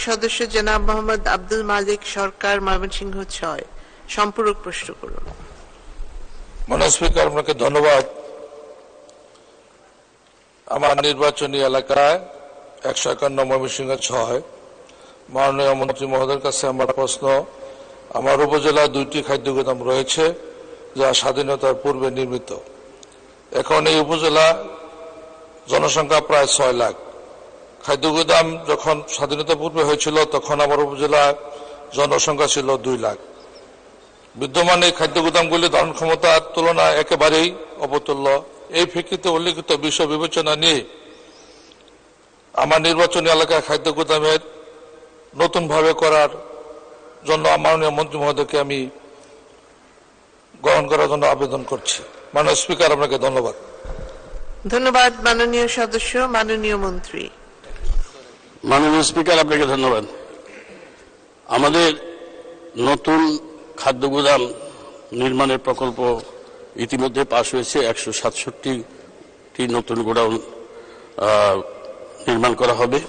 সদস্য জনাব মোহাম্মদ আব্দুল মালিক সরকার, ময়মনসিংহ ৬। সম্পূরক প্রশ্ন করুন। মাননীয় স্পিকার, আপনাকে ধন্যবাদ। আমার নির্বাচনী এলাকায় ১৫১ ময়মনসিংহ ৬ মাননীয় মন্ত্রী মহোদয়ের কাছে আমার প্রশ্ন। আমার উপজেলায় ২টি খাদ্য গুদাম রয়েছে যা স্বাধীনতার পূর্বে নির্মিত। এখন এই উপজেলা জনসংখ্যা প্রায় ৬ লাখ। খাদ্য গুদাম যখন স্বাধীনতা পূর্বে হয়েছিল তখন আমার উপজেলায় জনসংখ্যা ছিল ২ লাখ। বিদ্যমান এই খাদ্য গুদামগুলি ধারণ ক্ষমতার তুলনায় একেবারেই অবতুল্য। এই প্রেক্ষিতে উল্লেখিত বিষয় বিবেচনা নিয়ে আমার নির্বাচনী এলাকায় খাদ্য গুদামের নতুন ভাবে করার জন্য মাননীয় মন্ত্রী মহোদয়কে আমি গ্রহণ করার জন্য আবেদন করছি। মাননীয় স্পিকার, আপনাকে ধন্যবাদ। ধন্যবাদ মাননীয় সদস্য। মাননীয় মন্ত্রী। মাননীয় স্পিকার, আপনাকে ধন্যবাদ। আমাদের নতুন খাদ্য গুদাম নির্মাণের প্রকল্প ইতিমধ্যে পাশ হয়েছে। ১৬৭টি নতুন গোডাউন নির্মাণ করা হবে।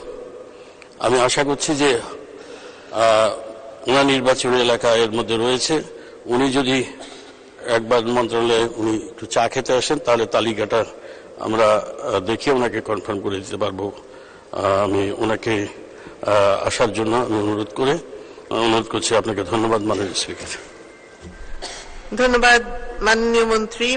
আমি আশা করছি যে ওনার নির্বাচনী এলাকা এর মধ্যে রয়েছে। উনি যদি একবার মন্ত্রণালয়ে উনি একটু চা খেতে আসেন তাহলে তালিকাটা আমরা দেখে ওনাকে কনফার্ম করে দিতে পারবো। আমি ওনাকে আসার জন্য আমি অনুরোধ করছি। আপনাকে ধন্যবাদ মাননীয় স্পিকার। ধন্যবাদ মাননীয় মন্ত্রী।